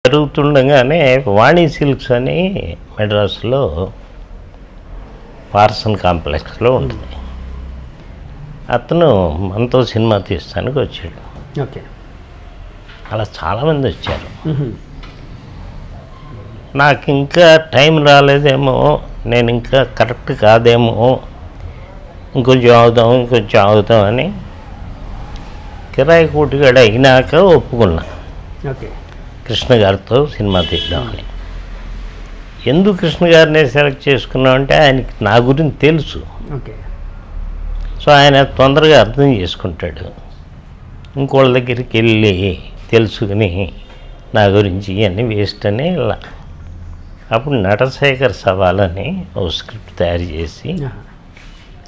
జరుగుతుండగానే వాణి silks అని మెడ్రాస్లో Parsons కాంప్లెక్స్లో ఉంటుంది. అతను మనతో సినిమా తీస్తానికి వచ్చాడు. ఓకే. అలా చాలామంది వచ్చారు. నాకు ఇంకా టైం రాలేదేమో, నేను ఇంకా కరెక్ట్ కాదేమో, ఇంకొంచెం ఆగుదాం అని కిరాయి కోటిగాడు అయినాక ఒప్పుకున్నా. ఓకే. కృష్ణ గారితో సినిమా తీద్దామని. ఎందుకు కృష్ణ గారిని సెలెక్ట్ చేసుకున్నామంటే ఆయనకి నా గురించి తెలుసు. ఓకే. సో ఆయన తొందరగా అర్థం చేసుకుంటాడు. ఇంకోళ్ళ దగ్గరికి వెళ్ళి తెలుసుకుని నా గురించి అన్నీ వేస్ట్ అని ఇలా. అప్పుడు నటశేఖర్ సవాలని ఓ స్క్రిప్ట్ తయారు చేసి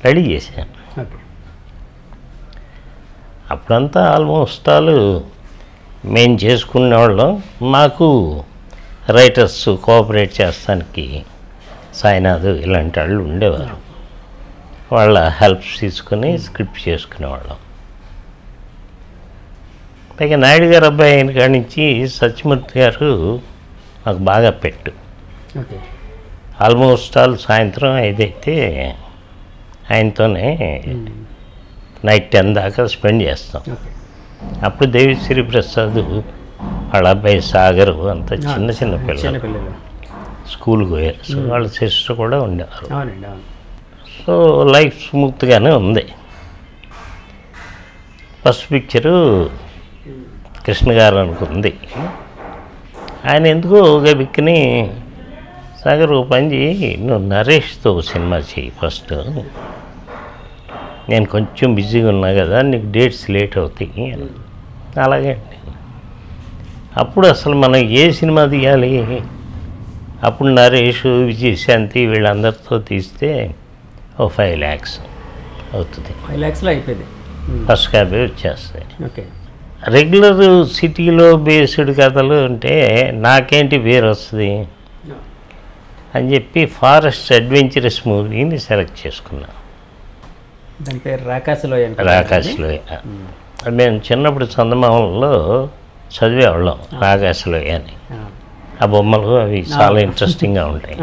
రెడీ చేశాను. అప్పుడంతా ఆల్మోస్ట్ ఆల్ మేము చేసుకునేవాళ్ళం. మాకు రైటర్స్ కోఆపరేట్ చేస్తానికి సాయినాథ్ ఇలాంటి వాళ్ళు ఉండేవారు. వాళ్ళ హెల్ప్ తీసుకుని స్క్రిప్ట్ చేసుకునేవాళ్ళం. పైగా నాయుడు గారు అబ్బాయి అయిన కాడి నుంచి సత్యమూర్తి గారు మాకు బాగా పెట్టు. ఆల్మోస్ట్ ఆల్ సాయంత్రం 5 అయితే ఆయనతోనే నైట్ 10 దాకా స్పెండ్ చేస్తాం. అప్పుడు దేవిశ్రీ ప్రసాద్ వాళ్ళ అబ్బాయి సాగర్ అంతా చిన్న పిల్లలు స్కూల్కి పోయారు. సో వాళ్ళ సిస్టర్ కూడా ఉండేవారు. సో లైఫ్ స్మూత్గానే ఉంది. ఫస్ట్ పిక్చరు కృష్ణ గారు అనుకుంది. ఆయన ఎందుకో ఒక బిక్కిని సాగర్ ఓ పని చేయి, నువ్వు నరేష్తో సినిమా చేయి ఫస్ట్, నేను కొంచెం బిజీగా ఉన్నా కదా, నీకు డేట్స్ లేట్ అవుతాయి. అలాగే అండి. అప్పుడు అసలు మనం ఏ సినిమా తీయాలి? అప్పుడు నరేష్, విజయశాంతి వీళ్ళందరితో తీస్తే ఓ 5 lakhs అవుతుంది. 5 lakhsలో అయిపోయింది. ఫస్ట్ కాపీ వచ్చేస్తాయి. ఓకే. రెగ్యులర్ సిటీలో బేస్డ్ కథలు అంటే నాకేంటి పేరు వస్తుంది అని చెప్పి ఫారెస్ట్ అడ్వెంచరస్ మూవీని సెలెక్ట్ చేసుకున్నా. దాని పేరు రాకాశలోయ. రాకాశలోయ. మేము చిన్నప్పుడు చందమామలో చదివేవాళ్ళం రాకాశలోయ అని. ఆ బొమ్మలు అవి చాలా ఇంట్రెస్టింగ్గా ఉంటాయి.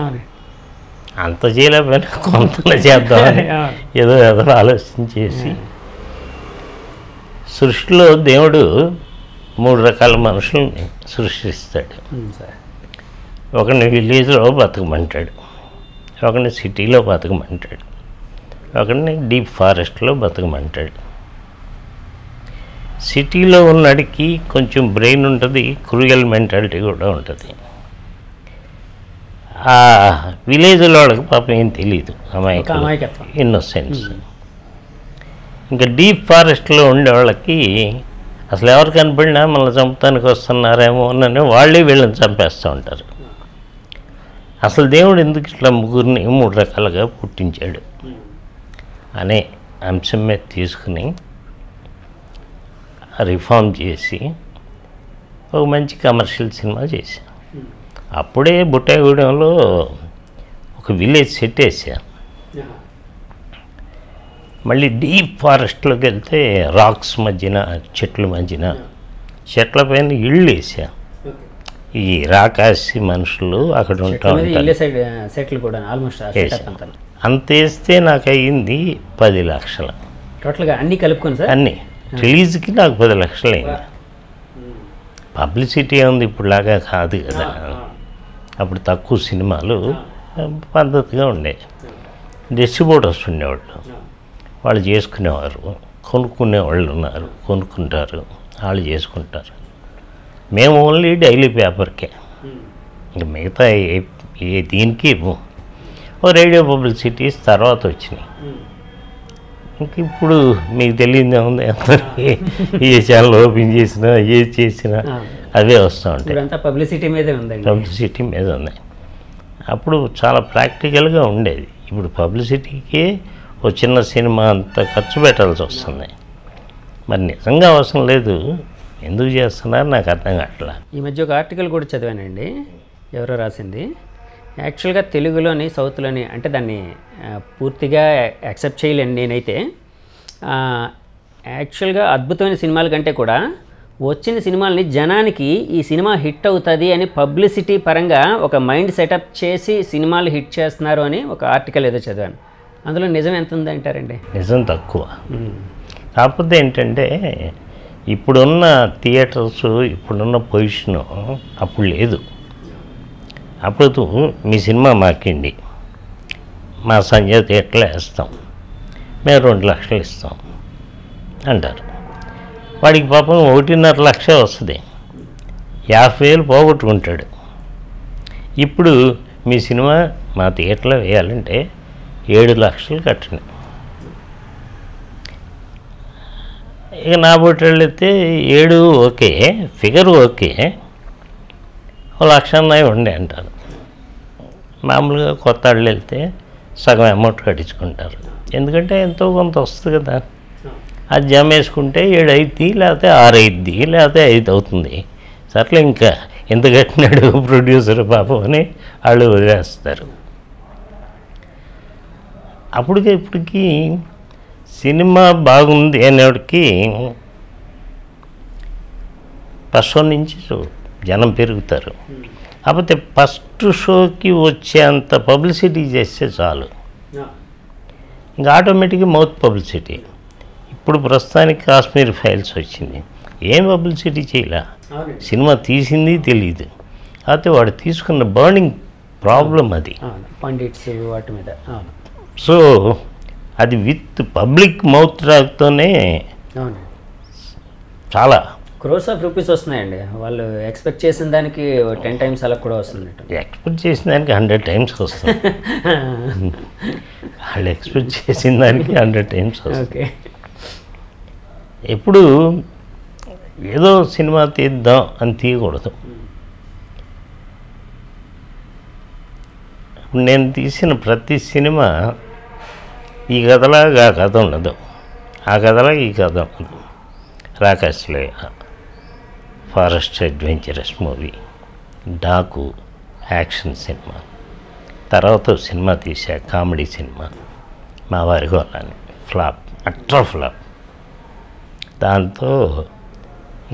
అంత చేయలేకపోయినా కొంత చేద్దామని ఏదో ఆలోచించేసి, సృష్టిలో దేవుడు 3 రకాల మనుషుల్ని సృష్టిస్తాడు. ఒకరిని విలేజ్లో బతకమంటాడు, ఒకరిని సిటీలో బతకమంటాడు, ఒకరిని డీప్ ఫారెస్ట్లో బతకమంటాడు. సిటీలో ఉన్నడికి కొంచెం బ్రెయిన్ ఉంటుంది, క్రూయల్ మెంటాలిటీ కూడా ఉంటుంది. ఆ విలేజ్లో వాళ్ళకి పాపం ఏం తెలియదు, అమాయకత్వం, ఇన్నోసెన్స్. ఇంకా డీప్ ఫారెస్ట్లో ఉండే వాళ్ళకి అసలు ఎవరు కనపడినా మనల్ని చంపడానికి వస్తున్నారేమో అని వాళ్ళే వీళ్ళని చంపేస్తూ ఉంటారు. అసలు దేవుడు ఎందుకు ఇట్లా ముగ్గురిని 3 రకాలుగా పుట్టించాడు అనే అంశం మీద తీసుకుని రిఫార్మ్ చేసి ఒక మంచి కమర్షియల్ సినిమా చేశాను. అప్పుడే బుట్టాయిగూడెంలో ఒక విలేజ్ సెట్ వేసాను. మళ్ళీ డీప్ ఫారెస్ట్లోకి వెళ్తే రాక్స్ మధ్యన, చెట్ల మధ్యన, చెట్ల పైన ఇళ్ళు వేసాను. ఈ రాకాసి మనుషులు అక్కడ ఉంటారు. అంత వేస్తే నాకు అయ్యింది 10 లక్షలు టోటల్గా అన్నీ కలుపుకొని సార్. అన్నీ రిలీజ్కి నాకు 10 లక్షలు అయింది. పబ్లిసిటీ ఉంది, ఇప్పుడులాగా కాదు కదా. అప్పుడు తక్కువ సినిమాలు పద్ధతిగా ఉండేవి. డిస్ట్రిబ్యూటర్స్ ఉండేవాళ్ళు, వాళ్ళు చేసుకునేవారు. కొనుక్కునే వాళ్ళు ఉన్నారు, కొనుక్కుంటారు, వాళ్ళు చేసుకుంటారు. మేము ఓన్లీ డైలీ పేపర్కే, ఇంకా మిగతా ఏ దీనికి ఓ రేడియో పబ్లిసిటీస్ తర్వాత వచ్చినాయి. ఇంక ఇప్పుడు మీకు తెలియదే ఉంది, ఏ ఛానల్ ఓపెన్ చేసినా ఏది చేసినా అవే వస్తూ ఉంటాయి. పబ్లిసిటీ మీదే ఉంది, పబ్లిసిటీ మీద ఉన్నాయి. అప్పుడు చాలా ప్రాక్టికల్గా ఉండేది. ఇప్పుడు పబ్లిసిటీకి ఓ చిన్న సినిమా అంత ఖర్చు పెట్టాల్సి వస్తుంది. మరి నిజంగా అవసరం లేదు, ఎందుకు చేస్తున్నారు నాకు అర్థం కావట్లా. ఈ మధ్య ఒక ఆర్టికల్ కూడా చదివానండి, ఎవరో రాసింది. యాక్చువల్గా తెలుగులోని, సౌత్లోని, అంటే దాన్ని పూర్తిగా యాక్సెప్ట్ చేయలేను నేనైతే. యాక్చువల్గా అద్భుతమైన సినిమాల కంటే కూడా వచ్చిన సినిమాల్ని జనానికి ఈ సినిమా హిట్ అవుతుంది అని పబ్లిసిటీ పరంగా ఒక మైండ్ సెటప్ చేసి సినిమాలు హిట్ చేస్తున్నారు అని ఒక ఆర్టికల్ ఏదో చదివాను. అందులో నిజం ఎంత ఉందంటారండి? నిజం తక్కువ. కాకపోతే ఏంటంటే ఇప్పుడున్న థియేటర్స్, ఇప్పుడున్న పొజిషను అప్పుడు లేదు. అప్పుడు మీ సినిమా మాకండి, మా సంజయ్ థియేటర్లో వేస్తాం, మేము 2 లక్షలు ఇస్తాం అంటారు. వాడికి పాపం 1.5 లక్ష వస్తుంది, 50,000 పోగొట్టుకుంటాడు. ఇప్పుడు మీ సినిమా మా థియేటర్లో వేయాలంటే 7 లక్షలు కట్టండి. ఇక నా బొట్టళ్ళు అయితే 7 ఓకే, ఫిగర్ ఓకే, 1,00,000 ఉండే అంటారు. మామూలుగా కొత్త వాళ్ళు వెళ్తే సగం అమౌంట్ కట్టించుకుంటారు, ఎందుకంటే ఎంతో కొంత వస్తుంది కదా. అది జమ వేసుకుంటే 7 అవుద్ది, లేకపోతే 6 అవుద్ది, లేకపోతే 5 అవుతుంది. సర్లే ఇంకా ఎంత కట్టినాడు ప్రొడ్యూసర్ పాపం అని వాళ్ళు వదిలేస్తారు. ఇప్పటికి సినిమా బాగుంది అనేవాడికి ఫస్ట్ షో నుంచి జనం పెరుగుతారు. కాకపోతే ఫస్ట్ షోకి వచ్చేంత పబ్లిసిటీ చేస్తే చాలు, ఇంకా ఆటోమేటిక్గా మౌత్ పబ్లిసిటీ. ఇప్పుడు ప్రస్తుతానికి కాశ్మీర్ ఫైల్స్ వచ్చింది, ఏం పబ్లిసిటీ చేయలే, సినిమా తీసింది తెలియదు. కాకపోతే వాడు తీసుకున్న బర్నింగ్ ప్రాబ్లం అది, పండిట్స్ వాటి మీద. సో అది విత్ పబ్లిక్ మౌత్ టాక్తోనే చాలా క్రోర్స్ ఆఫ్ రూపీస్ వస్తున్నాయండి. వాళ్ళు ఎక్స్పెక్ట్ చేసిన దానికి 10 times అలా కూడా వస్తుంది. ఎక్స్పెక్ట్ చేసిన దానికి 100 times వస్తుంది. వాళ్ళు ఎక్స్పెక్ట్ చేసిన దానికి 100 times వస్తుంది. ఎప్పుడు ఏదో సినిమా తీద్దాం అని తీయకూడదు. నేను తీసిన ప్రతి సినిమా ఈ కథలాగా ఆ కథ ఉండదు, ఆ కథలాగా ఈ కథ ఉండదు. రాకాశ్లే ఫారెస్ట్ అడ్వెంచరస్ మూవీ, డాకు యాక్షన్ సినిమా, తర్వాత సినిమా తీసా కామెడీ సినిమా మా వారి గోళాన్ని, ఫ్లాప్, అట్రా ఫ్లాప్. దాంతో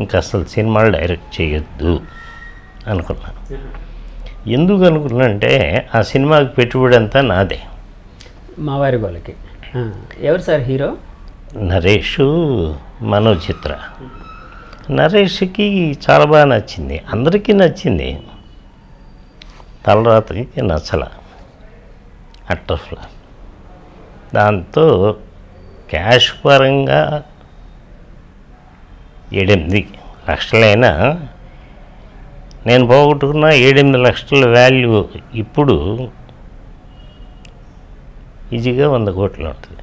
ఇంకా అసలు సినిమాలు డైరెక్ట్ చేయొద్దు అనుకున్నాను. ఎందుకు అనుకున్నానంటే ఆ సినిమాకి పెట్టుబడి అంతా నాదే. మా వారి గోళకి ఎవరు సార్ హీరో? నరేష్, మనోచిత్ర. నరేష్కి చాలా బాగా నచ్చింది, అందరికీ నచ్చింది, తలరాతకి నచ్చల, అట్టర్ఫ్లా. దాంతో క్యాష్ పరంగా 7-8 లక్షలైనా నేను పోగొట్టుకున్న 7-8 లక్షల వాల్యూ ఇప్పుడు ఈజీగా 100 కోట్లు ఉంటుంది.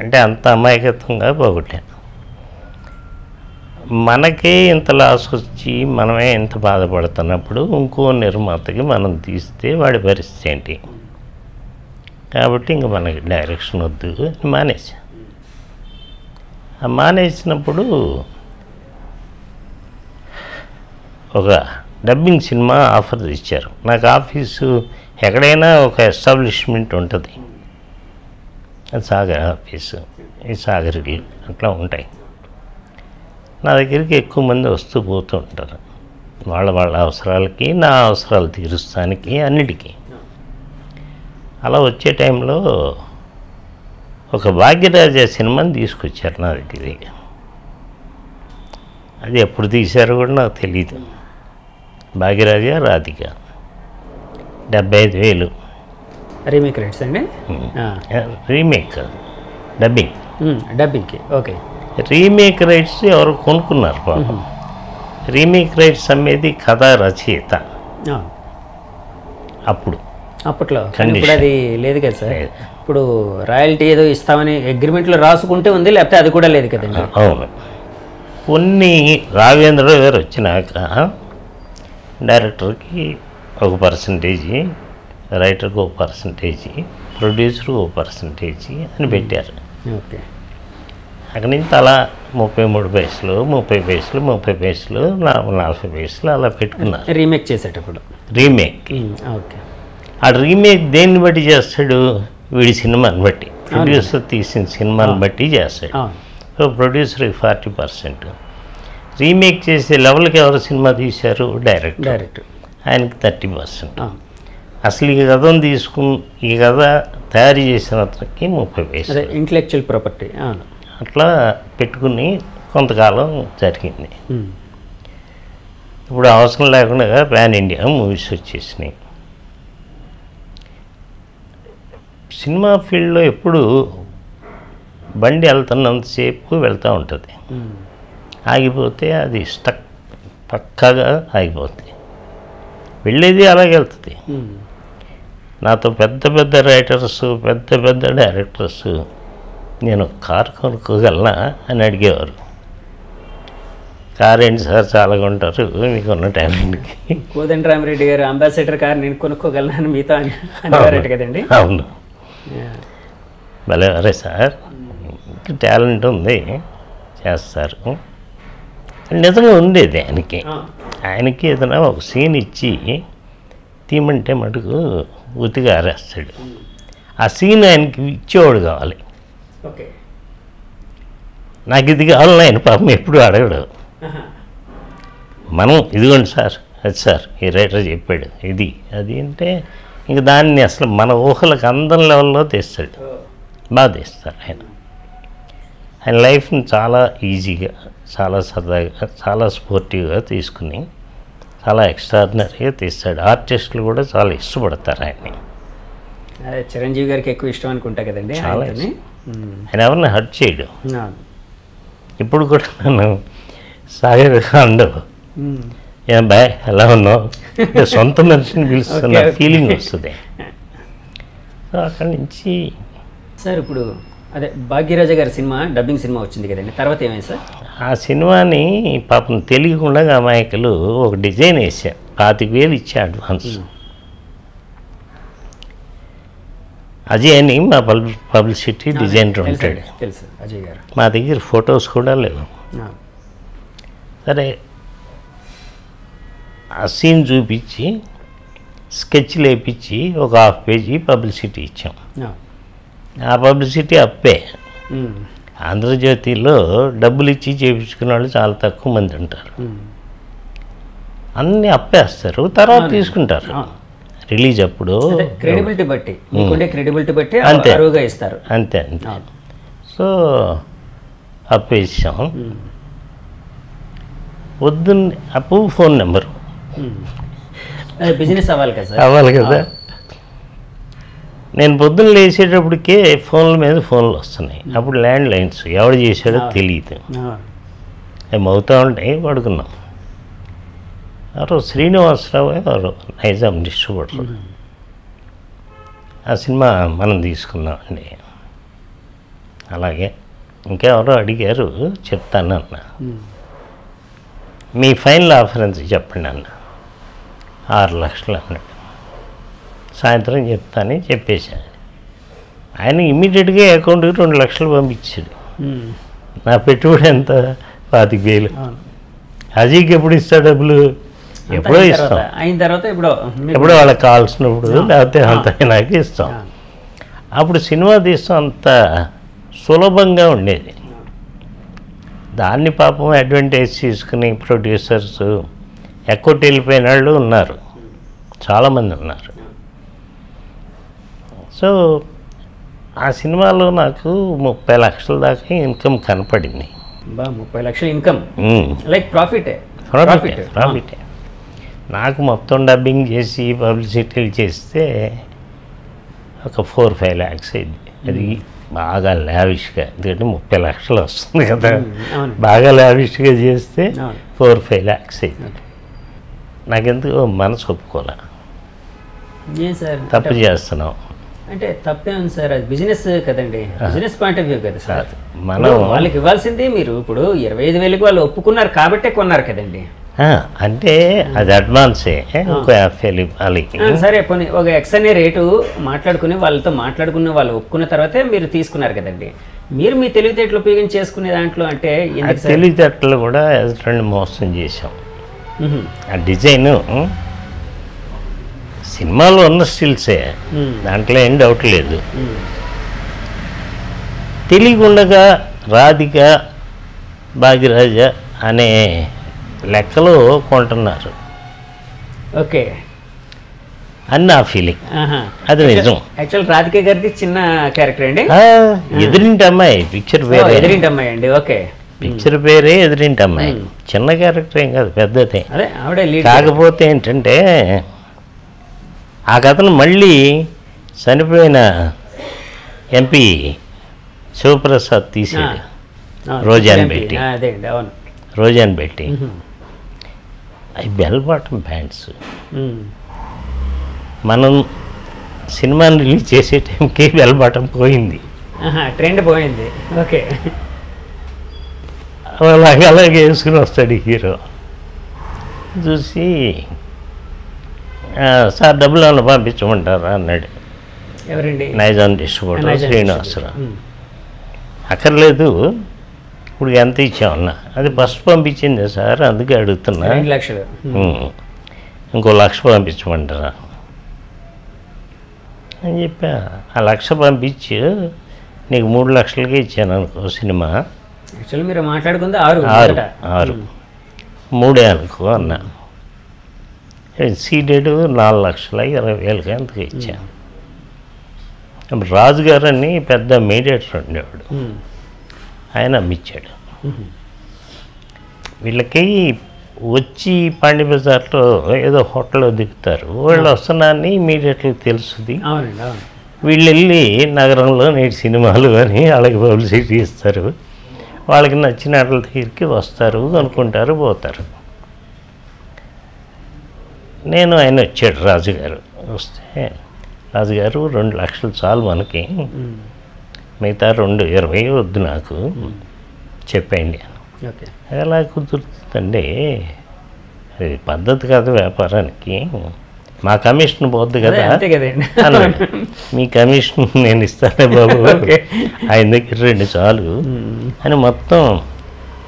అంటే అంత అమాయకత్వంగా పోగొట్టాను. మనకే ఇంత లాస్ వచ్చి మనమే ఇంత బాధపడుతున్నప్పుడు ఇంకో నిర్మాతకి మనం తీస్తే వాడి పరిస్థితి ఏంటి? కాబట్టి ఇంక మనకి డైరెక్షన్ వద్దు అని మానేసా. మానేసినప్పుడు ఒక డబ్బింగ్ సినిమా ఆఫర్ ఇచ్చారు నాకు. ఆఫీసు ఎక్కడైనా ఒక ఎస్టాబ్లిష్మెంట్ ఉంటుంది, సాగర్ ఆఫీసు, ఈ సాగర్కి అట్లా ఉంటాయి. నా దగ్గరికి ఎక్కువ మంది వస్తూ పోతూ ఉంటారు, వాళ్ళ అవసరాలకి, నా అవసరాలు తీరుస్తానికి, అన్నిటికీ. అలా వచ్చే టైంలో ఒక భాగ్యరాజా సినిమాని తీసుకొచ్చారు నా దగ్గరికి. అది ఎప్పుడు తీశారో కూడా నాకు తెలియదు. భాగ్యరాజా, రాధిక, 75,000 రీమేక్ రైట్స్ అండి. Remake, dubbing. డబ్బింగ్కి ఓకే. రీమేక్ రైట్స్ ఎవరు కొనుక్కున్నారు పాపం. రీమేక్ రైట్స్ అమ్మేది కథా రచయిత అప్పట్లో. ఇప్పుడు అది లేదు కదా సార్. ఇప్పుడు రాయల్టీ ఏదో ఇస్తామని అగ్రిమెంట్లో రాసుకుంటే ఉంది, లేకపోతే అది కూడా లేదు కదండి. అవును. కొన్ని రాఘవేంద్ర గారు వచ్చినాక డైరెక్టర్కి ఒక పర్సంటేజీ, రైటర్కి ఒక పర్సంటేజీ, ప్రొడ్యూసర్కి ఒక పర్సంటేజీ అని పెట్టారు. ఓకే. అక్కడి నుంచి అలా 33 పైసలు, 30 పైసలు, 30 పైసలు, 40 పైసలు అలా పెట్టుకున్నారు. రీమేక్ చేసేటప్పుడు రీమేక్. ఓకే. ఆ రీమేక్ దేన్ని బట్టి చేస్తాడు? వీడి సినిమాని బట్టి, ప్రొడ్యూసర్ తీసిన సినిమాని బట్టి చేస్తాడు. సో ప్రొడ్యూసర్కి 40%. రీమేక్ చేసే లెవెల్కి ఎవరు సినిమా తీశారు? డైరెక్టర్. ఆయనకి 30%. అసలు ఈ కథను ఈ కథ తయారు చేసిన అతనికి 30%. Intellectual property. అట్లా పెట్టుకుని కొంతకాలం జరిగింది. ఇప్పుడు అవసరం లేకుండా పాన్ ఇండియా మూవీస్ వచ్చేసినాయి. సినిమా ఫీల్డ్లో ఎప్పుడు బండి వెళ్తున్నంతసేపు వెళ్తూ ఉంటుంది, ఆగిపోతే అది స్టక్ పక్కాగా ఆగిపోతుంది. వెళ్ళేది అలాగే వెళ్తుంది. నాతో పెద్ద పెద్ద రైటర్స్, పెద్ద పెద్ద డైరెక్టర్స్ నేను కారు కొనుక్కోగలనా అని అడిగేవారు. కార్ ఏంటి సార్ చాలా కొంటారు మీకున్న టాలెంట్కి? కోదండరామిరెడ్డి గారు అంబాసిడర్ కార్ నేను కొనుక్కోగలనా అని మీతో అనేవారట కదండి. అవును, భలేవారే సార్, టాలెంట్ ఉంది చేస్తారు. నిజంగా ఉండేది ఆయనకి ఏదైనా ఒక సీన్ ఇచ్చి తీయమంటే మటుకు ఉతిగా ఆరేస్తాడు. ఆ సీన్ ఆయనకి ఇచ్చేవాడు కావాలి. నాకు ఇది కావాలని ఆయన పాపం ఎప్పుడు అడగడు. మనం ఇదిగోండి సార్, అది సార్ ఈ రైటర్ చెప్పాడు ఇది అది అంటే ఇంక దాన్ని అసలు మన ఊహలకు అందరి లెవెల్లో తీస్తాడు. బాగా తీస్తారు ఆయన లైఫ్ని చాలా ఈజీగా, చాలా సరదాగా, చాలా స్పోర్టివ్గా తీసుకుని చాలా ఎక్స్ట్రాడినరీగా తీస్తాడు. ఆర్టిస్టులు కూడా చాలా ఇష్టపడతారు ఆయన్ని. చిరంజీవి గారికి ఎక్కువ ఇష్టం అనుకుంటా కదండి. చాలా ఆయన ఎవరిని హర్ట్ చేయడు. ఇప్పుడు కూడా నన్ను సాగర్ అండవు ఏం బాయ్ ఎలా ఉన్నావు సొంత మనిషిని పిలుస్తున్న ఫీలింగ్ వస్తుంది. సో అక్కడి నుంచి సార్ ఇప్పుడు అదే భాగ్యరాజ గారి సినిమా డబ్బింగ్ సినిమా వచ్చింది కదండి, తర్వాత ఏమైంది సార్? ఆ సినిమాని పాపం తెలియకుండా అమాయకులు ఒక డిజైన్ వేసారు, 25,000 ఇచ్చా అడ్వాన్స్. అజయ్ అని మా పబ్లిసిటీ డిజైనర్ ఉంటాడు, తెలుసు అజయ్ గారు. మా దగ్గర ఫొటోస్ కూడా లేవు. సరే ఆ సీన్ చూపించి స్కెచ్లు వేయించి ఒక 1/2 పేజీ పబ్లిసిటీ ఇచ్చాం. ఆ పబ్లిసిటీ అప్పే. ఆంధ్రజ్యోతిలో డబ్బులు ఇచ్చి చేయించుకునే వాళ్ళు చాలా తక్కువ మంది ఉంటారు. అన్నీ అప్పేస్తారు, తర్వాత తీసుకుంటారు రిలీజ్ అప్పుడు. క్రెడిబిలిటీ బట్టి క్రెడిబిలిటీ బట్టి అంతే ఇస్తారు. అంతే సో అప్పేసాం. పొద్దున్న అప్పు ఫోన్ నెంబరు బిజినెస్ అవ్వాలి కదా. నేను పొద్దున్న లేచేటప్పటికే ఫోన్ల మీద ఫోన్లు వస్తున్నాయి. అప్పుడు ల్యాండ్ లైన్స్ ఎవడు చేశాడో తెలియదు, అవి మౌతా ఉంటాయి. పడుకున్నాం. ఎవరో శ్రీనివాసరావు ఎవరో నైజాం డిస్ట్రిబ్యూటర్, ఆ సినిమా మనం తీసుకున్నామండి. అలాగే ఇంకెవరో అడిగారు, చెప్తాను అన్న. మీ ఫైనల్ ఆఫర్ ఎంత చెప్పండి అన్న. 6 లక్షలు అన్నాడు. సాయంత్రం చెప్తానని చెప్పేశాను. ఆయన ఇమ్మీడియట్గా అకౌంట్కి 2 లక్షలు పంపించాడు. నా పెట్టుబడి ఎంత? 25,000. అజీకి ఎప్పుడు ఇస్తాడు డబ్బులు? ఎప్పుడో ఇస్తాం, అయిన తర్వాత ఎప్పుడో వాళ్ళకి కావాల్సినప్పుడు, లేకపోతే అంత నాకు ఇస్తాం. అప్పుడు సినిమా తీస్తాం అంత సులభంగా ఉండేది. దాన్ని పాపం అడ్వాంటేజ్ తీసుకుని ప్రొడ్యూసర్స్ ఎక్కొట్టి వెళ్ళిపోయిన వాళ్ళు ఉన్నారు, చాలామంది ఉన్నారు. సో ఆ సినిమాలో నాకు 30 లక్షల దాకా ఇన్కమ్ కనపడింది. 30 లక్షల ఇన్కమ్ లైక్ ప్రాఫిటే. నాకు మొత్తం డబ్బింగ్ చేసి పబ్లిసిటీలు చేస్తే ఒక 4-5 lakhs అయింది. అది బాగా లావిష్గా, ఎందుకంటే 30 లక్షలు వస్తుంది కదా, బాగా లావిష్గా చేస్తే 4-5 lakhs అయింది. నాకెందుకు మనసు ఒప్పుకోలే, తప్పు చేస్తున్నాం అంటే. తప్పే ఉంది సార్, అది బిజినెస్ కదండి, బిజినెస్ పాయింట్ ఆఫ్ వ్యూ కదా సార్. మనం వాళ్ళకి ఇవ్వాల్సింది మీరు ఇప్పుడు 25,000కి వాళ్ళు ఒప్పుకున్నారు కాబట్టే కొన్నారు కదండి. అంటే అది అడ్వాన్సే, ఒక 50,000 ఇవ్వాలి. సరే పోనీ ఒక ఎక్స్ అనే రేటు మాట్లాడుకుని వాళ్ళతో మాట్లాడుకుని వాళ్ళు ఒప్పుకున్న తర్వాతే మీరు తీసుకున్నారు కదండి. మీరు మీ తెలివితేటలు ఉపయోగించి చేసుకునే దాంట్లో అంటే తెలివితేటలు కూడా ఎదుటి మోసం చేసాం. ఆ డిజైను సినిమాలో ఉన్న స్టిల్సే, దాంట్లో ఏం డౌట్ లేదు. తెలియకుండా రాధిక భాగ్యరాజ అనే లెక్కలో కొంటున్నారు ఓకే అని నా ఫీలింగ్. అది నిజం. యాక్చువల్ రాధిక గారిది చిన్న క్యారెక్టర్ అండి. ఎదురింటి అమ్మాయి పిక్చర్ పేరే. ఎదురింటి అమ్మాయి అండి. ఓకే. పిక్చర్ పేరే ఎదురింటి అమ్మాయి. చిన్న క్యారెక్టర్ ఏం కాదు, పెద్దదే. అదే ఆవిడే లీడ్. కాకపోతే ఏంటంటే ఆ కథను మళ్ళీ చనిపోయిన ఎంపీ శివప్రసాద్ తీసాడు. రోజాని పెట్టి. అదే అండి. అవును. రోజాని పెట్టి అవి బెల్ బాటమ్ ప్యాంట్స్. మనం సినిమాని రిలీజ్ చేసే టైంకి బెల్ బాటమ్ పోయింది, ట్రెండ్ పోయింది. ఓకే. అలాగే వేసుకుని వస్తాడు హీరో. చూసి సార్ డబ్బులు ఏమైనా పంపించమంటారా అన్నాడు. ఎవరండి? నైజాం డిస్ట్రిబ్యూటర్ శ్రీనివాసరావు. అక్కర్లేదు, ఇప్పుడు ఎంత ఇచ్చామన్నా. అది ఫస్ట్ పంపించింది సార్, అందుకే అడుగుతున్నా. 2 లక్షలు. ఇంకో 1 లక్ష పంపించమంటారా అని చెప్పా. ఆ 1 లక్ష పంపించి నీకు 3 లక్షలకే ఇచ్చాను అనుకో సినిమా. యాక్చువల్లీ మీరు మాట్లాడుకుంది 6 3 అనుకో అన్నా. సీడెడ్ 4,20,000 ఎంతకు ఇచ్చాను. రాజుగారు అని పెద్ద మీడియేటర్ ఉండేవాడు, ఆయన అమ్మిచ్చాడు. వీళ్ళకి వచ్చి పాండి బజార్లో ఏదో హోటల్లో దిగుతారు, వాళ్ళు వస్తున్నారని ఇమీడియట్గా తెలుస్తుంది. వీళ్ళు వెళ్ళి నగరంలో నేటి సినిమాలు అని వాళ్ళకి పబ్లిసిటీ ఇస్తారు. వాళ్ళకి నచ్చిన వాళ్ళ దగ్గరికి వస్తారు, అనుకుంటారు, పోతారు. నేను ఆయన వచ్చాడు రాజుగారు. వస్తే రాజుగారు 2 లక్షలు చాలు మనకి, మిగతా 2,20,000 వద్దు నాకు చెప్పండి అని. ఎలా కుదురుతుందండి, అది పద్ధతి కాదు వ్యాపారానికి, మా కమిషన్ పోద్ది కదా అన్నాడు. మీ కమిషన్ నేను ఇస్తానే బాబు, ఆయన దగ్గర 2 చాలు అని మొత్తం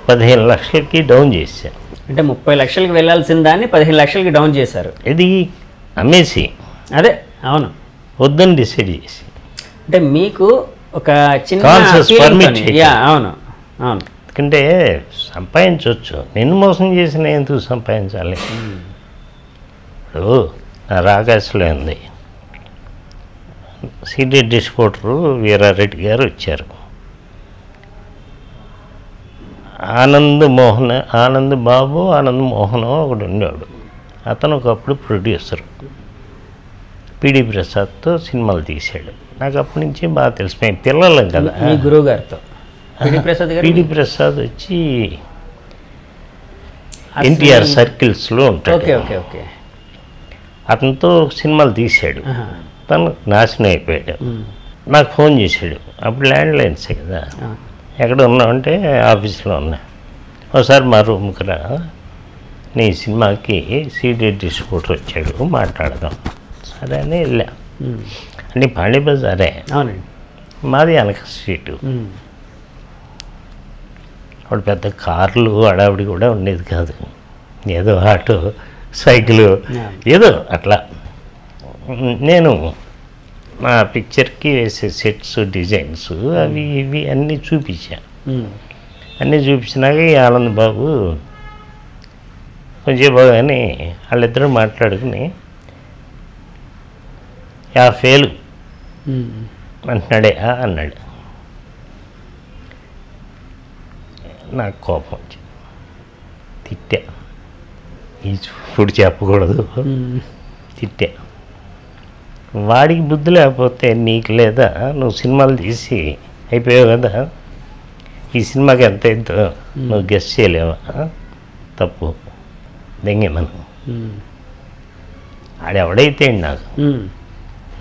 15 లక్షలకి డౌన్ చేశాను. అంటే 30 లక్షలకి వెళ్ళాల్సిన దాన్ని 15 లక్షలకి డౌన్ చేశారు. ఇది అమ్మేసి అదే. అవును. వద్దని డిసైడ్ చేసి, అంటే మీకు ఒక చిన్న పర్మిట్. అవును అవును. ఎందుకంటే సంపాదించవచ్చు, నిన్ను మోసం చేసిన ఎందుకు సంపాదించాలి. ఇప్పుడు నా రాకాశలో ఉంది, సిటీ డిస్ట్రిబ్యూటరు వీరారెడ్డి గారు వచ్చారు. ఆనంద్ బాబు ఆనంద్ మోహన్ ఒకడు ఉండేవాడు. అతను ఒకప్పుడు ప్రొడ్యూసర్, పిడి ప్రసాద్తో సినిమాలు తీశాడు. నాకు అప్పటి నుంచి బాగా తెలిసిపోయింది, పిల్లలం కదా. గురువు గారితో పిడి ప్రసాద్ వచ్చి ఎన్టీఆర్ సర్కిల్స్లో ఉంటాడు. అతనితో సినిమాలు తీశాడు. తను నాశనం అయిపోయాడు. నాకు ఫోన్ చేశాడు. అప్పుడు ల్యాండ్లైన్సే కదా. ఎక్కడ ఉన్నామంటే ఆఫీస్లో ఉన్నా. ఒకసారి మా రూమ్కి రా, నీ సినిమాకి సీడీ డిస్ట్రిబ్యూటర్ వచ్చాడు, మాట్లాడదాం. సరే అని వెళ్ళా. అన్నీ పాండి బజారే, మాది వెనక స్ట్రీటు. అప్పుడు పెద్ద కార్లు హడావిడి కూడా ఉండేది కాదు, ఏదో ఆటో సైకిలు ఏదో అట్లా. నేను మా పిక్చర్కి వేసే సెట్స్ డిజైన్స్ అవి ఇవి అన్నీ చూపించాను. అన్నీ చూపించినాక ఈ ఆనంద్ బాబు కొంచెం బాగానే వాళ్ళిద్దరూ మాట్లాడుకుని 50,000 అంటున్నాడే అన్నాడు. నాకు కోపం వచ్చింది, తిట్టా. ఇప్పుడు చెప్పకూడదు, తిట్టా. వాడికి బుద్ధి లేకపోతే నీకు లేదా, నువ్వు సినిమాలు తీసి అయిపోయావు కదా, ఈ సినిమాకి ఎంత అయిందో నువ్వు గెస్ట్ చేయలేవా, తప్పు దెంగేమను. ఆడెవడైతే నాకు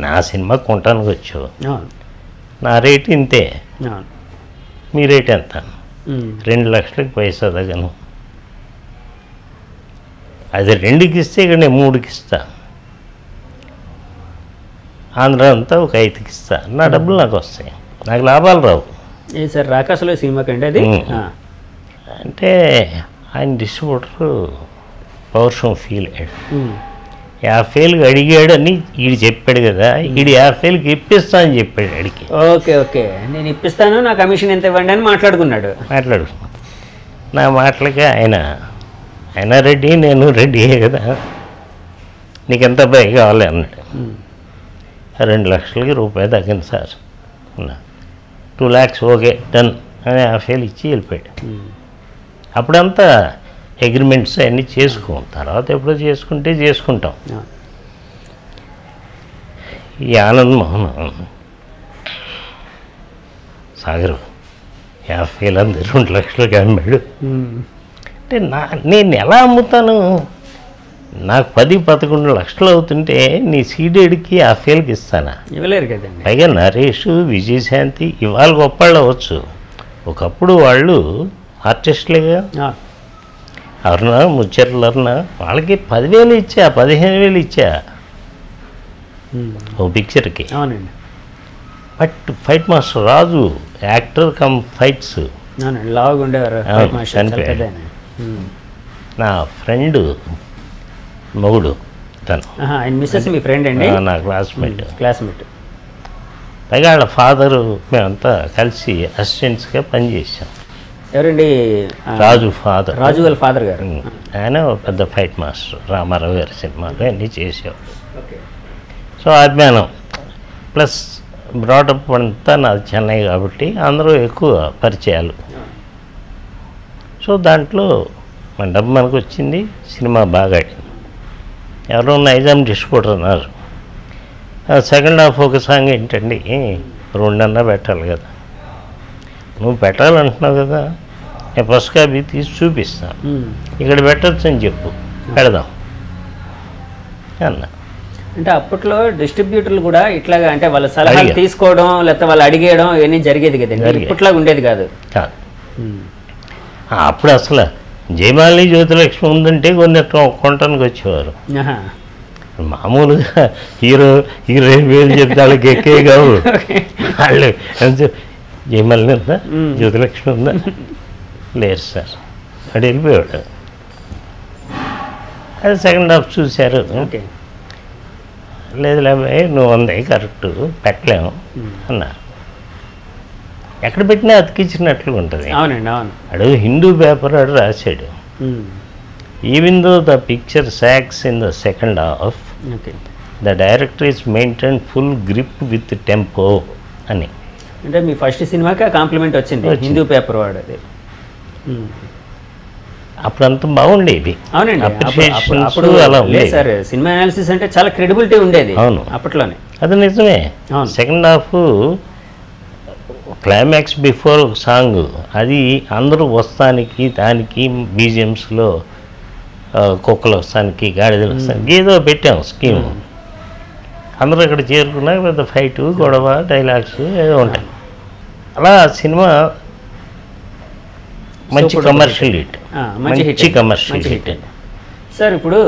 నా సినిమా కొనటానికి వచ్చావు, నా రేటు ఇంతే, మీ రేట్ ఎంత? 2 లక్షలకి పైసా తగను. అది 2కి ఇస్తే ఇక్కడ నేను 3కి ఇస్తా, ఆంధ్ర అంతా ఒక 5కి ఇస్తా, నా డబ్బులు నాకు వస్తాయి, నాకు లాభాలు రావు. ఏ సార్ రాకాసులో సినిమాకి అండి అది? అంటే ఆయన డిస్ట్రిబ్యూటర్ పౌరుషం ఫీల్ అయ్యాడు. 50,000 అడిగాడని వీడు చెప్పాడు కదా, వీడు 50,000 ఇప్పిస్తా అని చెప్పాడు అడిగి. ఓకే ఓకే, నేను ఇప్పిస్తాను, నా కమిషన్ ఎంత ఇవ్వండి అని మాట్లాడుకున్నాడు. నా మాటలకి ఆయన రెడీ, నేను రెడీయే కదా, నీకు ఎంత భయ కావాలి అన్నాడు. 2 లక్షలకి రూపాయి తగ్గింది సార్ అన్నా. 2 lakhs ఓకే డన్ అని 50,000 ఇచ్చి వెళ్ళిపోయాడు. అప్పుడంతా అగ్రిమెంట్స్ అన్నీ చేసుకోం, తర్వాత ఎప్పుడో చేసుకుంటాం. ఈ ఆనంద్ మోహన్ సాగరు 50,000 అంది 2 లక్షలకి అమ్మాడు. అంటే నేను ఎలా అమ్ముతాను? నాకు 10-11 లక్షలు అవుతుంటే నీ సీడెడ్కి 50,000కి ఇస్తానా? ఇవ్వలేరు కదండి. పైగా నరేష్, విజయశాంతి ఇవాళ గొప్పళ్ళు అవ్వచ్చు, ఒకప్పుడు వాళ్ళు ఆర్టిస్టులుగా. అరుణ, ముచ్చర్ల అరుణ వాళ్ళకి 10,000 ఇచ్చా, 15,000 ఇచ్చా ఓ పిక్చర్కి. అవునండి. But fight master Raju actor come fights లావుగా ఉండేవారు, చనిపోయాడు. నా ఫ్రెండ్ మొగుడు తను, ఆయన మిస్సెస్ మీ ఫ్రెండ్ అండి? నా క్లాస్మేట్. పైగా వాళ్ళ ఫాదరు, మేమంతా కలిసి అసిస్టెంట్స్గా పనిచేసాం. ఎవరండి? రాజు ఫాదర్. రాజు వాళ్ళ ఫాదర్ గారు. ఆయన పెద్ద ఫైట్ మాస్టర్, రామారావు గారి సినిమాలు అన్నీ చేసేవాడు. సో అభిమానం ప్లస్ బ్రాటప్ అంతా నాది చెన్నై కాబట్టి అందరూ ఎక్కువ పరిచయాలు. సో దాంట్లో మన డబ్బు మనకు వచ్చింది, సినిమా బాగా ఆడింది. ఎవరో నైజాం డిస్ట్రిబ్యూటర్ అన్నారు, సెకండ్ హాఫ్ ఒక సాంగ్ ఏంటండి 2 పెట్టాలి కదా, నువ్వు పెట్టాలంటున్నావు కదా, నేను ఫస్ట్ కాపీ తీసి చూపిస్తాను, ఇక్కడ పెట్టచ్చు అని చెప్పు, పెడదాం అన్నా. అంటే అప్పట్లో డిస్ట్రిబ్యూటర్లు కూడా ఇట్లాగా, అంటే వాళ్ళ సలహాలు తీసుకోవడం లేకపోతే వాళ్ళు అడిగేయడం ఇవన్నీ జరిగేది కదండి, ఇప్పట్లాగా ఉండేది కాదు. అప్పుడు అసలు జయమాలిని, జ్యోతిలక్ష్మి ఉందంటే కొనటానికి వచ్చేవారు. మామూలుగా హీరోయిన్ వేలు చెప్తే వాళ్ళకి ఎక్కే కావు. వాళ్ళు జయమాలిని ఉందా, జ్యోతిలక్ష్మి ఉందా, లేరు సార్ అటు వెళ్ళిపోయాడు. అది సెకండ్ హాఫ్ చూశారు. లేదు లేబాయ్ నువ్వు ఉంది కరెక్ట్ పెట్టలేము అన్నారు. ఎక్కడ పెట్టినా అతికించినట్లు ఉంటుంది. అవునండి, అవును. అడు హిందూ పేపర్ అడు రాశాడు, even though the picture socks in the second half the director is maintain full grip with tempo అని. అంటే మీ ఫస్ట్ సినిమాకి కాంప్లిమెంట్ వచ్చింది హిందూ పేపర్ వాడు. అది అప్పుడంతా బాగుండేది. అవునండి, అప్పుడు అలా ఉండేది సార్. సినిమా అనాలిసిస్ అంటే చాలా క్రెడిబిలిటీ ఉండేది. అవును, అప్పట్లోనే. అది నిజమే. సెకండ్ హాఫ్ క్లైమాక్స్ బిఫోర్ ఒక సాంగ్, అది అందరూ వస్తానికి దానికి బీజిఎమ్స్లో కుక్కలు వస్తానికి, గాడిదలు వస్తానికి ఏదో పెట్టాం స్కీమ్. అందరూ ఇక్కడ చేరుకున్నాక పెద్ద ఫైటు, గొడవ, డైలాగ్స్ ఏదో ఉంటాయి. అలా సినిమా మంచి కమర్షియల్ హిట్, మంచి కమర్షియల్ హిట్. సార్ ఇప్పుడు